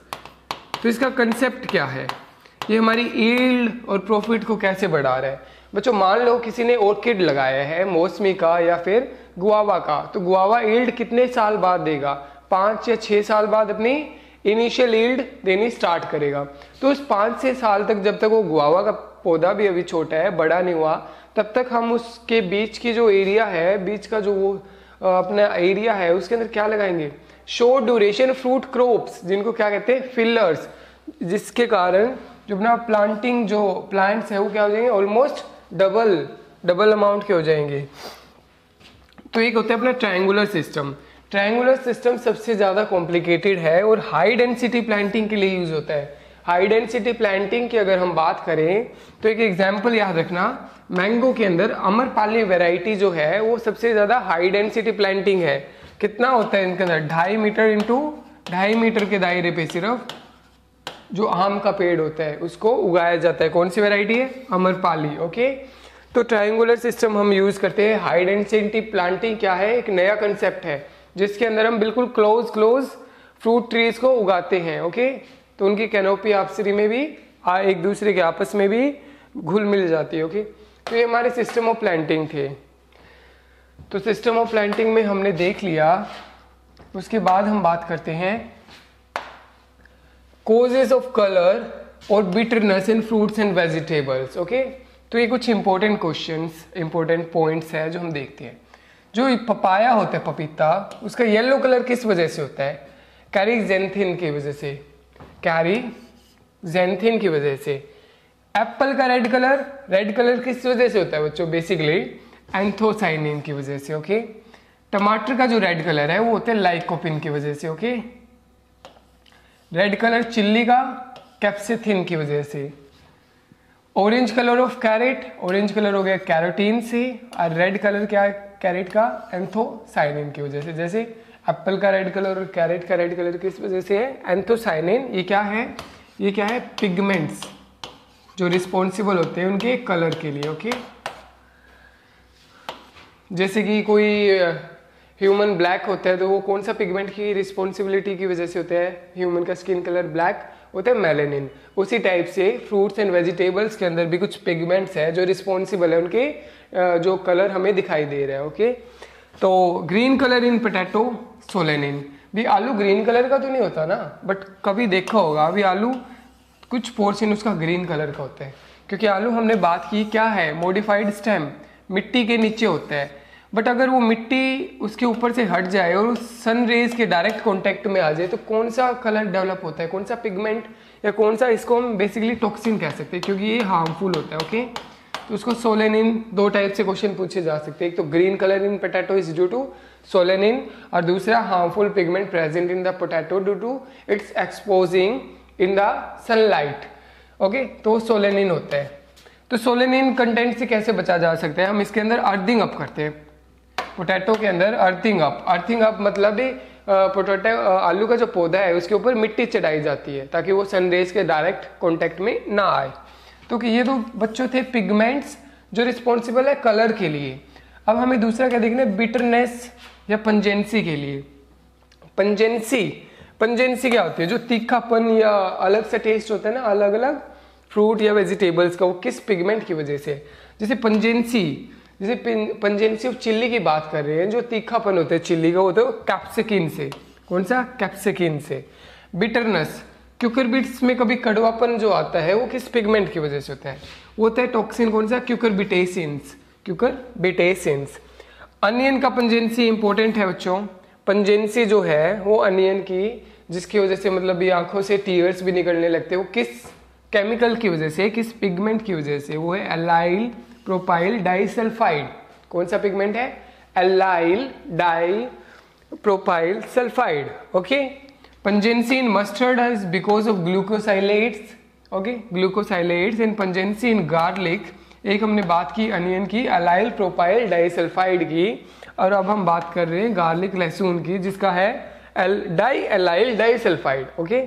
तो इसका कंसेप्ट क्या है, ये हमारी यील्ड और प्रॉफिट को कैसे बढ़ा रहा है बच्चों। मान लो किसी ने ऑर्किड लगाया है, मौसमी का या फिर गुआवा का, तो गुआवा यील्ड कितने साल बाद देगा, 5 या 6 साल बाद अपनी इनिशियल यील्ड देनी स्टार्ट करेगा। तो उस 5 से साल तक, जब तक वो गुआवा का पौधा भी अभी छोटा है, बड़ा नहीं हुआ, तब तक हम उसके बीच की जो एरिया है, बीच का जो वो अपना एरिया है, उसके अंदर क्या लगाएंगे, शॉर्ट ड्यूरेशन फ्रूट क्रॉप्स, जिनको क्या कहते हैं, फिलर्स, जिसके कारण जो अपना प्लांटिंग जो प्लांट्स है वो क्या हो जाएंगे, ऑलमोस्ट डबल अमाउंट के हो जाएंगे। तो एक होता है अपना ट्रायंगुलर सिस्टम। ट्रायंगुलर सिस्टम सबसे ज्यादा कॉम्प्लिकेटेड है और हाई डेंसिटी प्लांटिंग के लिए यूज होता है। हाई डेंसिटी प्लांटिंग की अगर हम बात करें तो एक एग्जाम्पल याद रखना, मैंगो के अंदर अमरपाली वैरायटी जो है वो सबसे ज्यादा हाई डेंसिटी प्लांटिंग है। कितना होता है इनके अंदर, 2.5 मीटर इंटू 2.5 मीटर के दायरे पे सिर्फ जो आम का पेड़ होता है उसको उगाया जाता है। कौन सी वैरायटी है, अमरपाली। ओके, तो ट्रायंगुलर सिस्टम हम यूज करते हैं। हाई डेंसिटी प्लांटिंग क्या है, एक नया कंसेप्ट है जिसके अंदर हम बिल्कुल क्लोज फ्रूट ट्रीज को उगाते हैं। ओके, तो उनकी कैनोपी आपसी में भी एक दूसरे के आपस में भी घुल मिल जाती है। ओके, तो ये हमारे सिस्टम ऑफ प्लांटिंग थे। तो सिस्टम ऑफ प्लांटिंग में हमने देख लिया, उसके बाद हम बात करते हैं causes ऑफ कलर और bitterness in fruits and vegetables. Okay, तो ये कुछ इंपॉर्टेंट क्वेश्चंस, इंपॉर्टेंट पॉइंट्स है जो हम देखते हैं। जो पपाया होता है, पपीता, उसका येलो कलर किस वजह से होता है, कैरीजेंथिन की वजह से, कैरीजेंथिन की वजह से। एप्पल का रेड कलर किस वजह से होता है बच्चों, बेसिकली एंथोसाइनिन की वजह से। ओके, टमाटर का जो रेड कलर है वो होता है लाइकोपिन की वजह से। ओके, रेड कलर चिल्ली का कैप्सिथिन की वजह से। Orange colour of carrot, orange colour हो गया कैरोटीन से, और रेड कलर क्या है कैरेट का, एंथोसाइनिन की वजह से। जैसे एप्पल का रेड कलर और कैरेट का रेड कलर किस वजह से है, एंथोसाइनिन। ये क्या है पिगमेंट्स जो रिस्पॉन्सिबल होते हैं उनके कलर के लिए। ओके, जैसे कि कोई ह्यूमन ब्लैक होता है तो वो कौन सा पिगमेंट की रिस्पॉन्सिबिलिटी की वजह से होता है, ह्यूमन का स्किन कलर ब्लैक होता है, मेलेनिन। उसी टाइप से फ्रूट्स एंड वेजिटेबल्स के अंदर भी कुछ पिगमेंट्स है जो रिस्पॉन्सिबल है उनके जो कलर हमें दिखाई दे रहा है। ओके, तो green colour in potato solanine. भी आलू ग्रीन कलर का तो नहीं होता ना, बट कभी देखा होगा अभी आलू कुछ पोर्शन उसका ग्रीन कलर का होता है, क्योंकि आलू हमने बात की क्या है, मॉडिफाइड स्टेम, मिट्टी के नीचे होता है। बट अगर वो मिट्टी उसके ऊपर से हट जाए और सन रेज के डायरेक्ट कांटेक्ट में आ जाए तो कौन सा कलर डेवलप होता है, कौन सा पिगमेंट या कौन सा, इसको हम बेसिकली टॉक्सिन कह सकते हैं क्योंकि ये हार्मफुल होता है। ओके, तो उसको सोलेनिन, दो टाइप से क्वेश्चन पूछे जा सकते हैं, एक तो green colour in potato is due to solanine और दूसरा harmful pigment present in the potato due to its exposing in the sunlight. Okay, तो सोलेनिन होता है। तो सोलेनिन कंटेंट से कैसे बचा जा सकता है, हम इसके अंदर अर्थिंग अप करते हैं, पोटैटो के अंदर अर्थिंग अप। अर्थिंग अप मतलब भी पोटैटो आलू का जो पौधा है उसके ऊपर मिट्टी चढ़ाई जाती है ताकि वो सनरेज के डायरेक्ट कांटेक्ट में ना आए। तो कि ये तो बच्चों थे पिगमेंट्स जो रिस्पॉन्सिबल है कलर के लिए। अब हमें दूसरा क्या देखना है, बिटरनेस या पंजेंसी के लिए। पंजेंसी क्या होती है, जो तीखापन या अलग सा टेस्ट होता है ना अलग अलग फ्रूट या वेजिटेबल्स का, वो किस पिगमेंट की वजह से। जैसे पंजेंसी ऑफ चिल्ली की बात कर रहे हैं, जो तीखापन होता है चिल्ली का होता है कैप्सिकिन से। कौन सा, कैप्सिकिन से। बिटरनेस, क्यूकरबिट्स में कभी कड़वापन जो आता है वो किस पिगमेंट की वजह से होता है, वो होता है टॉक्सिन, कौन सा, क्यूकरबिटेसिन्स। अनियन का पंजेंसी इंपॉर्टेंट है बच्चों। पंजेंसी जो है वो अनियन की, जिसकी वजह से मतलब ये आंखों से टीयर्स भी निकलने लगते हैं, वो किस केमिकल की वजह से, किस पिगमेंट की वजह से, वो है एलाइल प्रोपाइल डाइसल्फाइड। कौन सा पिगमेंट है, allyl dipropyl sulphide. Okay, pungency in mustard is because of glucosinolates. Okay, glucosinolates and pungency in garlic. एक हमने बात की अनियन की, एलाइल प्रोपाइल डाइसल्फाइड की, और अब हम बात कर रहे हैं गार्लिक लहसुन की, जिसका है डाई एलाइल डाइसल्फाइड। ओके,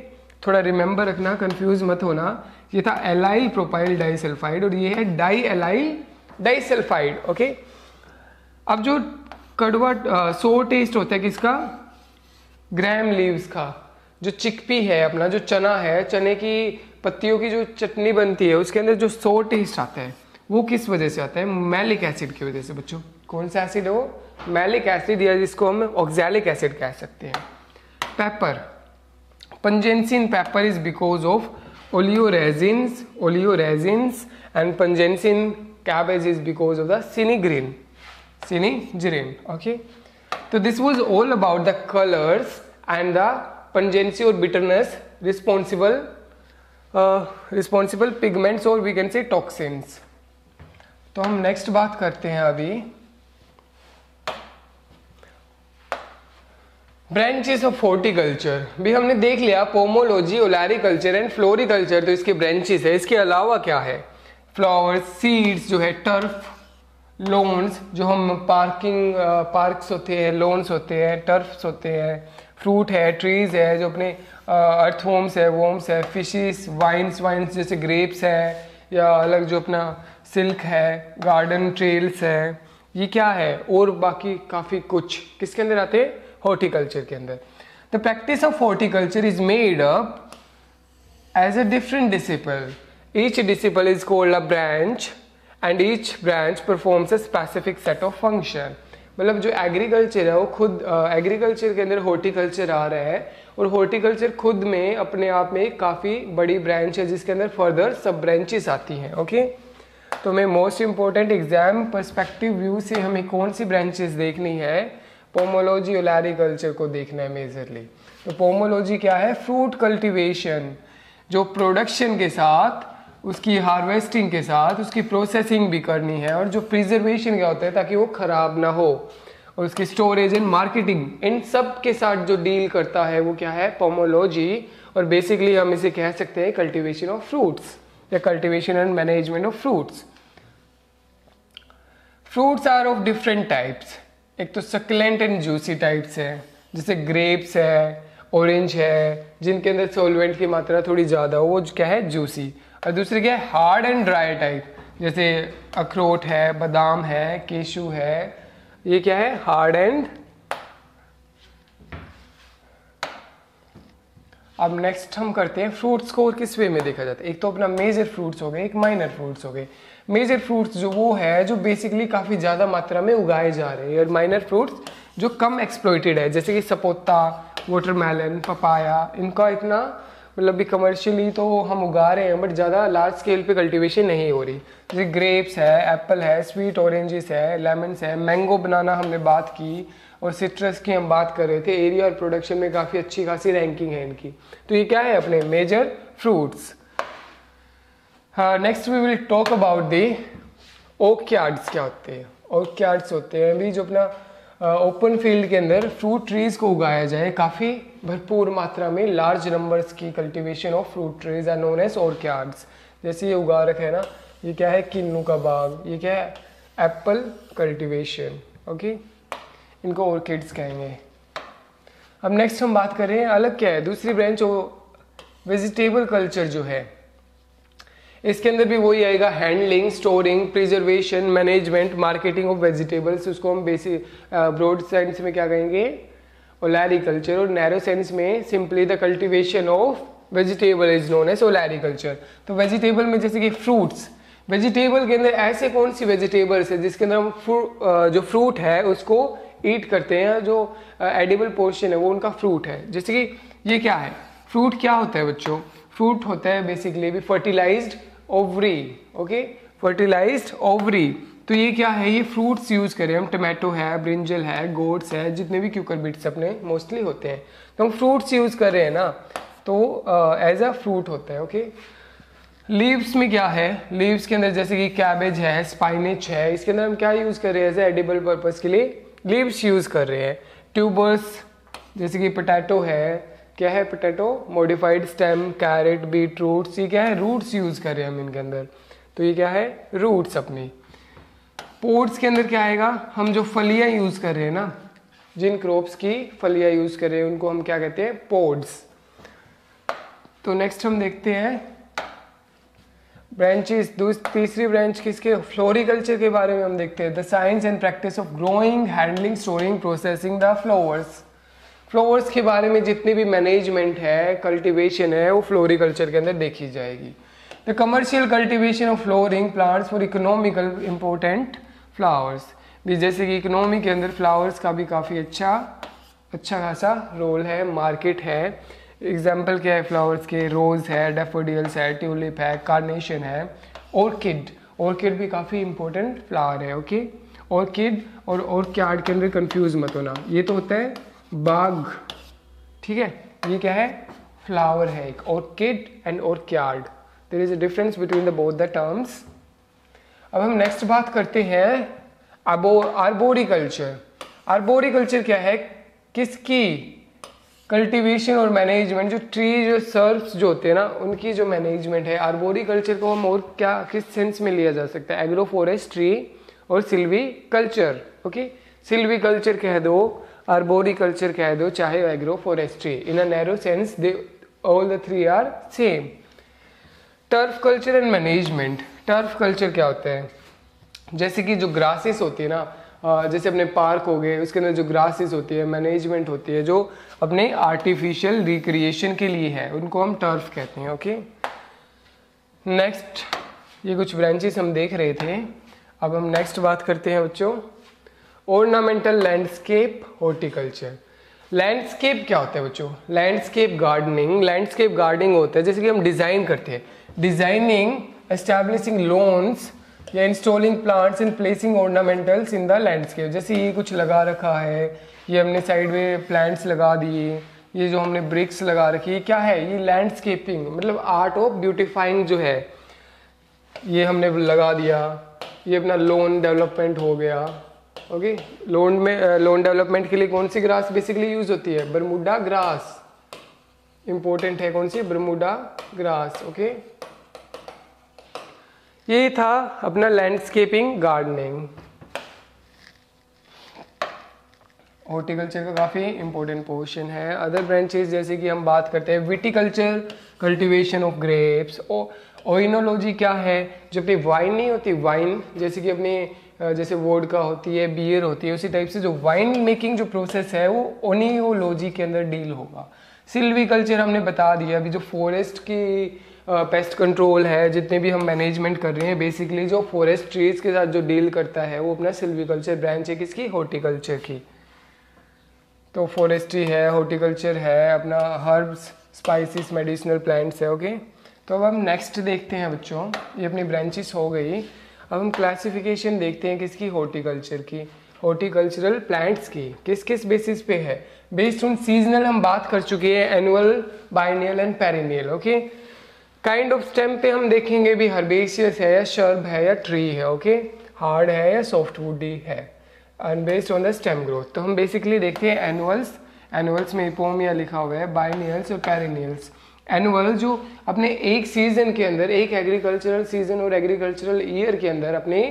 थोड़ा रिमेंबर रखना, कंफ्यूज मत होना, ये था एलाइल प्रोपाइल डाइसल्फाइड और ये है डाई एलाइल डाइसल्फाइड। ओके, अब जो कड़वा सोर टेस्ट होता है किसका, ग्राम लीव्स का। जो चिकपी है अपना, जो चना है, चने की पत्तियों की जो चटनी बनती है उसके अंदर जो सोर टेस्ट आता है वो किस वजह से आता है, मैलिक एसिड की वजह से। बच्चों कौन सा एसिड है वो, मैलिक एसिड, या जिसको हम ऑक्सैलिक एसिड कह सकते हैं। Paper, pungency in paper is because of oleoresins and pungency in cabbage is because of the cinegrine. Okay, so this was all about the colors and the pungency or bitterness responsible pigments or we can say toxins. तो हम next बात करते हैं अभी branches of horticulture. भी हमने देख लिया पोमोलॉजी, ओलैरिकल्चर एंड फ्लोरिकल्चर, तो इसके ब्रांचेस है। इसके अलावा क्या है, फ्लावर्स, सीड्स जो है, टर्फ, लॉन्स, जो हम पार्क्स होते हैं, लॉन्स होते हैं, टर्फ्स होते हैं, फ्रूट है, ट्रीज है, जो अपने अर्थवॉर्म्स है, वॉर्म्स है, फिशेस, वाइन्स जैसे ग्रेप्स है, या अलग जो अपना सिल्क है, गार्डन ट्रेल्स है, ये क्या है, और बाकी काफ़ी कुछ किसके अंदर आते हैं, हॉर्टिकल्चर के अंदर। The practice of horticulture is made up as a different discipline. Each discipline is called a branch and each branch performs a specific set of function. मतलब जो एग्रीकल्चर है वो खुद एग्रीकल्चर के अंदर हॉर्टिकल्चर आ रहा है, और हॉर्टिकल्चर खुद में अपने आप में काफ़ी बड़ी ब्रांच है जिसके अंदर फर्दर सब ब्रांचेस आती हैं। ओके, तो हमें most important exam perspective view से हमें कौन सी ब्रांचेस देखनी है, पोमोलॉजी ओलैरिकल्चर को देखना है मेजरली। तो पोमोलॉजी क्या है, फ्रूट कल्टीवेशन, जो प्रोडक्शन के साथ उसकी हार्वेस्टिंग के साथ उसकी प्रोसेसिंग भी करनी है, और जो प्रिजर्वेशन क्या होता है ताकि वो खराब ना हो, और उसकी स्टोरेज एंड मार्केटिंग, इन सब के साथ जो डील करता है वो क्या है, पोमोलॉजी। और बेसिकली हम इसे कह सकते हैं कल्टीवेशन ऑफ फ्रूट्स या cultivation and management of fruits. Fruits are of different types. एक तो सक्लेंट एंड जूसी टाइप्स है, जैसे ग्रेप्स है, ऑरेंज है, जिनके अंदर सोलवेंट की मात्रा थोड़ी ज़्यादा हो, वो क्या है, जूसी। और दूसरी क्या है, हार्ड एंड ड्राई टाइप, जैसे अखरोट है, बादाम है, केशू है, ये क्या है, हार्ड एंड अब नेक्स्ट हम करते हैं फ्रूट्स को और किस वे में देखा जाता है। एक तो अपना मेजर फ्रूट्स हो गए, एक माइनर फ्रूट्स हो गए। मेजर फ्रूट्स जो वो है जो बेसिकली काफ़ी ज़्यादा मात्रा में उगाए जा रहे हैं, और माइनर फ्रूट्स जो कम एक्सप्लॉइटेड है, जैसे कि सपोता, वाटरमेलन, पपाया, इनका इतना मतलब भी कमर्शियली तो हम उगा रहे हैं बट ज़्यादा लार्ज स्केल पे कल्टीवेशन नहीं हो रही। जैसे ग्रेप्स है, एप्पल है, स्वीट ऑरेंजेस है, लेमन्स है, मैंगो, बनाना हमने बात की, और सिट्रस की हम बात कर रहे थे। एरिया और प्रोडक्शन में काफ़ी अच्छी खासी रैंकिंग है इनकी। तो ये क्या है अपने major fruits. Next we will talk about the orchards. क्या होते हैं? ओर्किड्स होते हैं भी जो अपना ओपन फील्ड के अंदर फ्रूट ट्रीज को उगाया जाए, काफ़ी भरपूर मात्रा में लार्ज नंबर्स की cultivation of fruit trees are known as orchards. जैसे ये उगा रखे है ना, ये क्या है? किन्नू का बाग। ये क्या है? Apple cultivation. ओके, इनको ऑर्किड्स कहेंगे। अब नेक्स्ट हम बात कर रहे हैं अलग क्या है, दूसरी ब्रांच वेजिटेबल कल्चर जो है, इसके अंदर भी वही आएगा, handling, storing, preservation, management, marketing of vegetables. उसको हम बेसिक ब्रॉड सेंस में क्या कहेंगे? ओलैरिकल्चर। और नैरो सेंस में simply the cultivation of vegetable is known as olericulture. तो वेजिटेबल में जैसे कि फ्रूट्स, वेजिटेबल के अंदर ऐसे कौन सी वेजिटेबल्स है जिसके अंदर हम जो फ्रूट है उसको ईट करते हैं, जो एडिबल पोर्शन है वो उनका फ्रूट है। जैसे कि ये क्या है? फ्रूट क्या होता है बच्चों? फ्रूट होता है बेसिकली भी fertilised ovary. Okay, fertilised ovary. तो ये क्या है? ये फ्रूट्स यूज करें हम, टमाटो है, ब्रिंजल है, गोट्स है, जितने भी क्यूकर बीट्स अपने मोस्टली होते हैं, तो हम फ्रूट्स यूज कर रहे हैं ना, तो एज अ फ्रूट होता है। ओके, लीव्स में क्या है? लीव्स के अंदर जैसे कि कैबेज है, स्पाइनिच है, इसके अंदर हम क्या यूज कर रहे हैं? एज ए एडिबल पर्पज के लिए लीव्स यूज कर रहे हैं। ट्यूबर्स जैसे कि पोटैटो है, क्या है potato? Modified stem, carrot, beet roots, ये क्या है? रूट्स यूज कर रहे हैं हम इनके अंदर, तो ये क्या है? रूट्स अपनी। पोड्स के अंदर क्या आएगा? हम जो फलियां यूज कर रहे हैं ना, जिन क्रॉप्स की फलियां यूज कर रहे हैं उनको हम क्या कहते हैं? पोड्स। तो नेक्स्ट हम देखते हैं ब्रांचेस। तीसरी ब्रांच किसके? फ्लोरिकल्चर के बारे में हम देखते हैं। The science and practice of growing, handling, storing, processing the flowers. Flowers के बारे में जितनी भी मैनेजमेंट है, कल्टीवेशन है, वो फ्लोरिकल्चर के अंदर देखी जाएगी। The commercial cultivation of flooring plants for economical important flowers. भी जैसे कि इकोनॉमी के अंदर फ्लावर्स का भी काफ़ी अच्छा खासा रोल है, मार्केट है। एग्जाम्पल क्या है फ्लावर्स के? रोज है, डेफोडिल्स है, ट्यूलिप है, कार्नेशन है, ऑर्किड। ऑर्किड भी काफ़ी इंपॉर्टेंट फ्लावर है। ओके, ऑर्किड और ऑर्किड के अंदर कंफ्यूज मत होना, ये तो होता है बाग, ठीक है? ये क्या है? फ्लावर है एक, orchid and orchid. There is a difference between the both the terms. अब हम नेक्स्ट बात करते हैं आर्बोरिकल्चर। आर्बोरिकल्चर क्या है? किसकी कल्टीवेशन और मैनेजमेंट, जो ट्री जो सर्व्स जो होते हैं ना उनकी जो मैनेजमेंट है। आर्बोरिकल्चर को हम और क्या किस सेंस में लिया जा सकता है? एग्रो फॉरेस्ट्री और silviculture. Okay, silviculture कह दो, आर्बोरिकल्चर कह दो, चाहे agroforestry, in a narrow sense they all the three are same. Turf culture and management. Turf culture क्या होता है? जैसे कि जो ग्रासेस होती है ना, जैसे अपने पार्क हो गए, उसके अंदर जो ग्रासेस होती है, मैनेजमेंट होती है जो अपने आर्टिफिशियल रिक्रिएशन के लिए है, उनको हम टर्फ कहते हैं। ओके, नेक्स्ट ये कुछ ब्रांचेस हम देख रहे थे। अब हम नेक्स्ट बात करते हैं बच्चों ऑर्नामेंटल लैंडस्केप हॉर्टिकल्चर। लैंडस्केप क्या होता है बच्चों? Landscape gardening. लैंडस्केप गार्डनिंग होता है जैसे कि हम डिज़ाइन करते हैं, डिज़ाइनिंग, एस्टैब्लिशिंग लॉन्स या installing plants and placing ornamentals in the landscape. जैसे ये कुछ लगा रखा है, ये हमने साइड में प्लांट्स लगा दिए, ये जो हमने ब्रिक्स लगा रखी है, क्या है? ये लैंडस्केपिंग मतलब आर्ट ऑफ ब्यूटिफाइंग जो है, ये हमने लगा दिया। ये अपना लॉन डेवलपमेंट हो गया। ओके, लॉन डेवलपमेंट के लिए कौन सी ग्रास बेसिकली यूज होती है? बरमूडा ग्रास इंपॉर्टेंट है। कौन सी? Bermuda grass. ओके, ये था अपना लैंडस्केपिंग गार्डनिंग। हॉर्टिकल्चर का काफ़ी इंपॉर्टेंट पोर्शन है। अदर ब्रांचेस जैसे कि हम बात करते हैं विटिकल्चर, कल्टीवेशन ऑफ ग्रेप्स। ओइनोलॉजी क्या है? जो अपनी वाइन नहीं होती, वाइन जैसे कि अपनी जैसे वोडका होती है, बियर होती है, उसी टाइप से जो वाइन मेकिंग जो प्रोसेस है वो ओनियोलॉजी के अंदर डील होगा। सिल्वीकल्चर हमने बता दिया, अभी जो फॉरेस्ट की पेस्ट कंट्रोल है, जितने भी हम मैनेजमेंट कर रहे हैं, बेसिकली जो फॉरेस्ट ट्रीज के साथ जो डील करता है वो अपना सिल्वीकल्चर ब्रांच है किसकी, हॉर्टिकल्चर की। तो फॉरेस्ट्री है, हॉर्टिकल्चर है, अपना हर्ब्स, स्पाइसेस, मेडिसिनल प्लांट्स है। ओके, तो अब हम नेक्स्ट देखते हैं बच्चों, ये अपनी ब्रांचेस हो गई। अब हम क्लासिफिकेशन देखते हैं किसकी, हॉर्टिकल्चर की, हॉर्टिकल्चरल प्लांट्स की। किस किस बेसिस पे है, बेस्ड ऑन सीजनल हम बात कर चुके हैं, annual, biennial and perennial. Okay, kind of stem पे हम देखेंगे भी हर्बेशियस है या शर्ब है या ट्री है। ओके, हार्ड है या सॉफ्ट वुडी है, and based on the stem growth. तो हम बेसिकली देखते हैं एनुअल्स, एनुअल्स में इपोमिया लिखा हुआ है, बाइनियल्स और पेरिनियल्स। एनुअल जो अपने एक सीजन के अंदर, एक एग्रीकल्चरल सीजन और एग्रीकल्चरल ईयर के अंदर अपने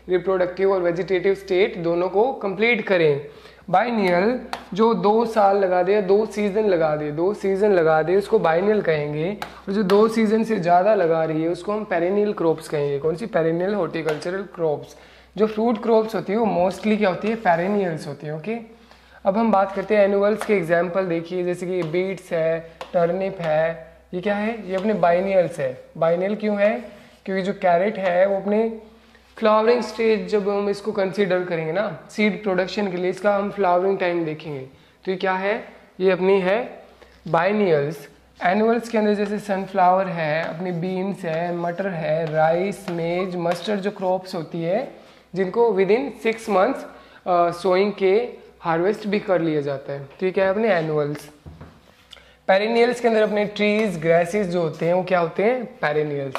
रिप्रोडक्टिव और वेजिटेटिव स्टेट दोनों को कंप्लीट करें। बाइनियल जो 2 साल लगा दे या 2 सीजन लगा दे, 2 सीजन लगा दे, उसको बाइनियल कहेंगे। और जो 2 सीजन से ज़्यादा लगा रही है उसको हम पेरिनियल क्रॉप्स कहेंगे। कौन सी, पेरिनियल हॉर्टिकल्चरल क्रॉप्स। जो फ्रूट क्रॉप्स होती है वो मोस्टली क्या होती है, पेरिनियल्स होती है। ओके, अब हम बात करते हैं एनुअल्स के एग्जाम्पल देखिए, जैसे कि बीट्स है, टर्निप है, ये क्या है, ये अपने बाइनियल्स है। बाइनियल क्यों है, क्योंकि जो कैरेट है वो अपने फ्लावरिंग स्टेज, जब हम इसको कंसीडर करेंगे ना सीड प्रोडक्शन के लिए, इसका हम फ्लावरिंग टाइम देखेंगे, तो ये क्या है, ये अपनी है बाइनियल्स। एनुअल्स के अंदर जैसे सनफ्लावर है, अपनी बीन्स है, मटर है, राइस, मेज, मस्टर्ड जो क्रॉप्स होती है जिनको विद इन 6 मंथ्स सोइंग के हार्वेस्ट भी कर लिया जाता है। तो ये क्या है अपने एनुअल्स। पेरिनियल्स के अंदर अपने ट्रीज, ग्रासेस जो होते हैं वो क्या होते हैं, पेरिनियल्स।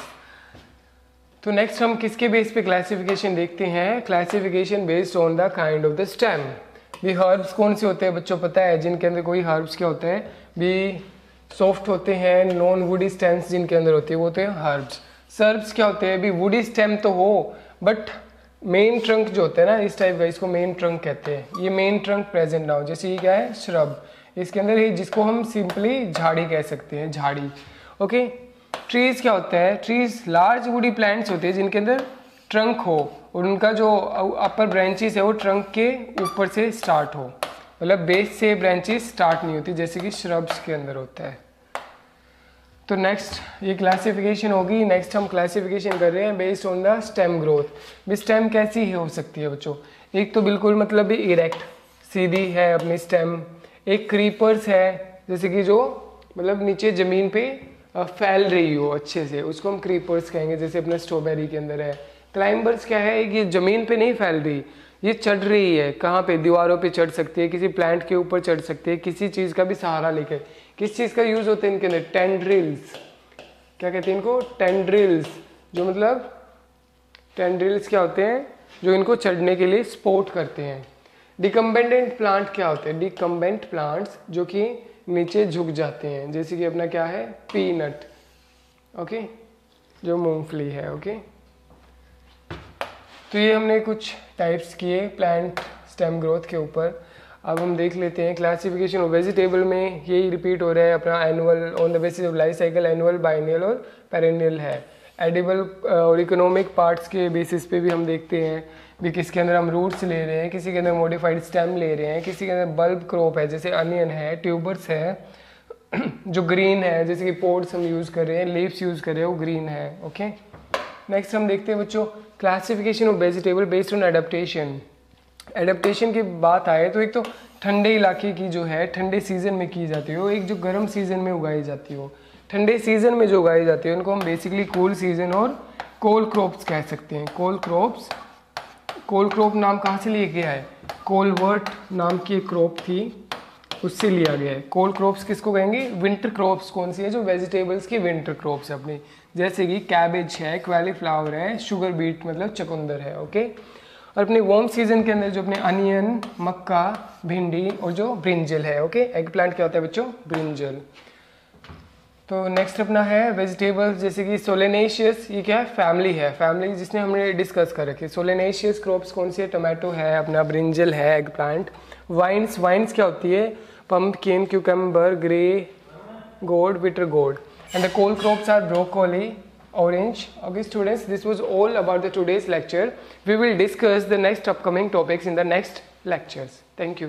तो नेक्स्ट हम किसके बेस पे क्लासिफिकेशन देखते हैं, classification based on the kind of the stem. भी हर्ब्स कौन से होते हैं बच्चों पता है, जिनके अंदर कोई हर्ब्स क्या होते हैं, भी सॉफ्ट होते हैं, नॉन वुडी स्टेम्स जिनके अंदर होती है वो होते हैं हर्ब्स। सर्ब्स क्या होते हैं, भी वुडी स्टेम तो हो बट मेन ट्रंक जो होता है ना इस टाइप का, इसको मेन ट्रंक कहते हैं। ये मेन ट्रंक प्रेजेंट ना हो, जैसे ये क्या है, श्रब, इसके अंदर ही, जिसको हम सिंपली झाड़ी कह सकते हैं, झाड़ी। ओके, ट्रीज क्या होता है, ट्रीज लार्ज वुडी प्लांट्स होते हैं जिनके अंदर ट्रंक हो और उनका जो अपर ब्रांचेस है वो ट्रंक के ऊपर से स्टार्ट हो, मतलब बेस से ब्रांचेस स्टार्ट नहीं होती, जैसे कि श्रब्स के अंदर होता है। तो नेक्स्ट ये क्लासिफिकेशन होगी। नेक्स्ट हम क्लासिफिकेशन कर रहे हैं based on the stem growth. भी स्टेम कैसी हो सकती है बच्चों, एक तो बिल्कुल मतलब भी इरेक्ट सीधी है अपनी स्टेम, एक क्रीपर्स है जैसे कि जो मतलब नीचे ज़मीन पे फैल रही हो अच्छे से, उसको हम क्रीपर्स कहेंगे, जैसे अपने स्ट्रॉबेरी के अंदर है। क्लाइंबर्स क्या है, ये ज़मीन पे नहीं फैल रही, ये चढ़ रही है, कहाँ पे, दीवारों पे चढ़ सकती है, किसी प्लांट के ऊपर चढ़ सकती है, किसी चीज़ का भी सहारा लेके। किस चीज़ का यूज़ होता है इनके अंदर, टेंड्रिल्स, क्या कहते हैं इनको, टेंड्रिल्स, जो मतलब टेंड्रिल्स क्या होते हैं, जो इनको चढ़ने के लिए सपोर्ट करते हैं। डिकम्बेंडेंट प्लांट क्या होते हैं, डिकम्बेंट प्लांट्स जो कि नीचे झुक जाते हैं, जैसे कि अपना क्या है, पीनट, ओके, जो मूंगफली है। ओके, तो ये हमने कुछ टाइप्स किए प्लांट स्टेम ग्रोथ के ऊपर। अब हम देख लेते हैं क्लासिफिकेशन ऑफ वेजिटेबल में, यही रिपीट हो रहा है अपना annual, on the basis of life cycle annual, biennial और पेरेनियल है। एडिबल और इकोनॉमिक पार्ट्स के बेसिस पे भी हम देखते हैं भी किसके अंदर हम रूट्स ले रहे हैं, किसी के अंदर मॉडिफाइड स्टेम ले रहे हैं, किसी के अंदर बल्ब क्रॉप है जैसे अनियन है, ट्यूबर्स है जो ग्रीन है, जैसे कि पोड्स हम यूज़ कर रहे हैं, लीव्स यूज़ कर रहे हैं वो ग्रीन है। ओके, नेक्स्ट हम देखते हैं बच्चों classification of vegetable based on adaptation. Adaptation की बात आए तो एक तो ठंडे इलाके की जो है ठंडे सीजन में की जाती है, एक जो गर्म सीजन में उगाई जाती हो। ठंडे सीजन में जो उगाई जाती है उनको हम बेसिकली कूल सीजन और कोल क्रॉप्स कह सकते हैं। कोल क्रॉप्स, कोल क्रॉप नाम कहाँ से लिया गया है, कोलवर्ट नाम की एक क्रॉप थी उससे लिया गया है। कोल क्रॉप्स किसको कहेंगे, विंटर क्रॉप्स कौन सी है, जो वेजिटेबल्स की विंटर क्रॉप्स है अपनी, जैसे कि कैबेज है, क्वालीफ्लावर है, शुगर बीट मतलब चुकंदर है। ओके, और अपने वार्म सीजन के अंदर जो अपने अनियन, मक्का, भिंडी और जो ब्रिंजल है। ओके, एग प्लांट क्या होता है बच्चों, ब्रिंजल। तो नेक्स्ट अपना है वेजिटेबल्स जैसे कि सोलेनेशियस, ये क्या है, फैमिली है, फैमिली जिसने हमने डिस्कस कर रखी है। सोलेनेशियस क्रॉप्स कौन सी है, टोमेटो है, अपना ब्रिंजल है, एग प्लांट। वाइन्स, वाइन्स क्या होती है, pumpkin, cucumber, grey gourd, bitter gourd. And the cold crops are broccoli, orange. Okay students, this was all about the today's lecture. We will discuss the next upcoming topics in the next lectures. Thank you.